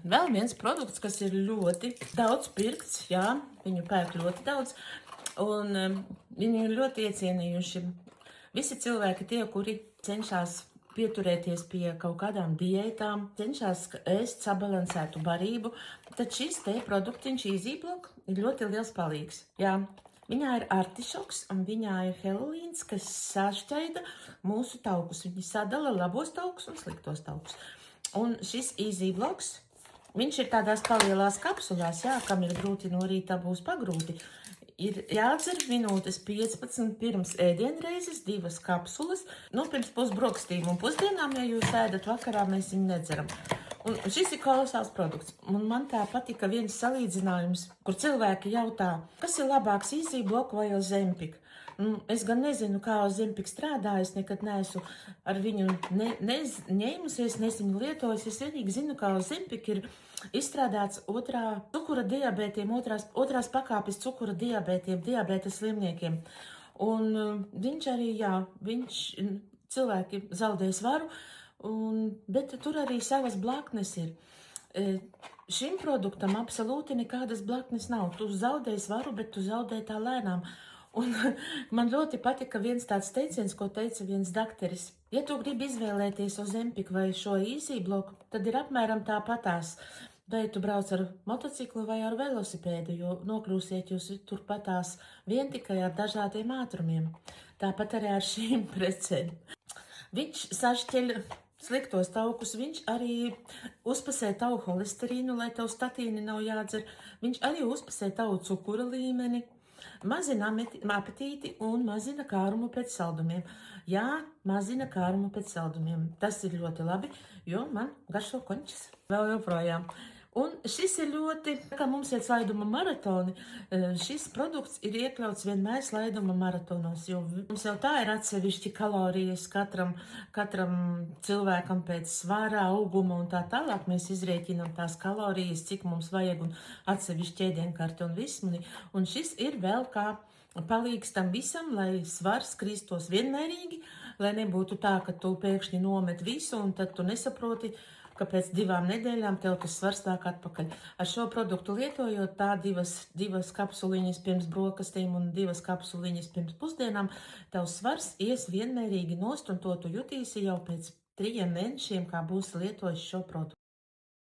Vēl viens produkts, kas ir ļoti daudz pirkts, jā, viņu pērk ļoti daudz, un viņu ir ļoti iecienījuši visi cilvēki, tie, kuri cenšas pieturēties pie kaut kādām diētām, cenšas ēst sabalansētu barību, tad šis te produktiņš Easy Block ir ļoti liels palīgs. Jā, viņā ir artišoks un viņā ir helulīns, kas sašķaida mūsu taukus. Viņi sadala labos taukus un sliktos taukus. Un šis Easy Blocks, viņš ir tādās palielās kapsulās, jā, kam ir grūti no rīta būs pagrūti. Ir jādzer minūtes 15 pirms ēdienreizes, 2 kapsulas, pirms pusbrokastīm un pusdienām, ja jūs ēdat vakarā, mēs viņu nedzeram. Un šis ir kolosāls produkts. Un man tā patika viens salīdzinājums, kur cilvēki jautā, kas ir labāks Easy Block vai Ozempic? Es gan nezinu, kā Ozempic strādā, es nekad neesmu ar viņu ņēmusies, nesmu lietojis. Es vienīgi zinu, kā Ozempic ir izstrādāts cukura diabētiem, otrās pakāpes cukura diabētiem, diabēta slimniekiem. Un viņš arī, cilvēki zaudē svaru, bet tur arī savas blaknes ir. Šim produktam absolūti nekādas blaknes nav. Tu zaudē svaru, bet tu zaudē tā lēnām. Un man ļoti patika viens tāds teiciens, ko teica viens dakteris. Ja tu gribi izvēlēties Ozempic vai šo Easy Block, tad ir apmēram tāpatās. Vai tu brauc ar motociklu vai ar velosipēdu, jo nokļūsiet jūs turpatās vien tikai ar dažādiem ātrumiem. Tāpat arī ar šīm precēm. Viņš sašķeļ sliktos taukus, viņš arī uzpasē tavu holesterīnu, lai tavu statīni nav jādzer. Viņš arī uzpasē tavu cukura līmeni. Mazina apetīti un mazina kārumu pēc saldumiem. Jā, mazina kārumu pēc saldumiem. Tas ir ļoti labi, jo man garšo končas vēl joprojām. Un šis ir ļoti, kā mums ir slaiduma maratoni, šis produkts ir iekļauts vienmēr slaiduma maratonos, jo mums jau tā ir atsevišķi kalorijas katram cilvēkam pēc svara, auguma un tā tālāk. Mēs izrēķinām tās kalorijas, cik mums vajag un atsevišķi ēdienkarti un vismuni. Un šis ir vēl kā palīgs tam visam, lai svars kristos vienmērīgi, lai nebūtu tā, ka tu pēkšņi nomet visu un tad tu nesaproti, ka pēc 2 nedēļām tev tas svars nāk atpakaļ. Ar šo produktu lietojot tā divas kapsuliņas pirms brokastīm un 2 kapsuliņas pirms pusdienām, tavs svars ies vienmērīgi nost un to tu jutīsi jau pēc 3 mēnešiem, kā būsi lietojis šo produktu.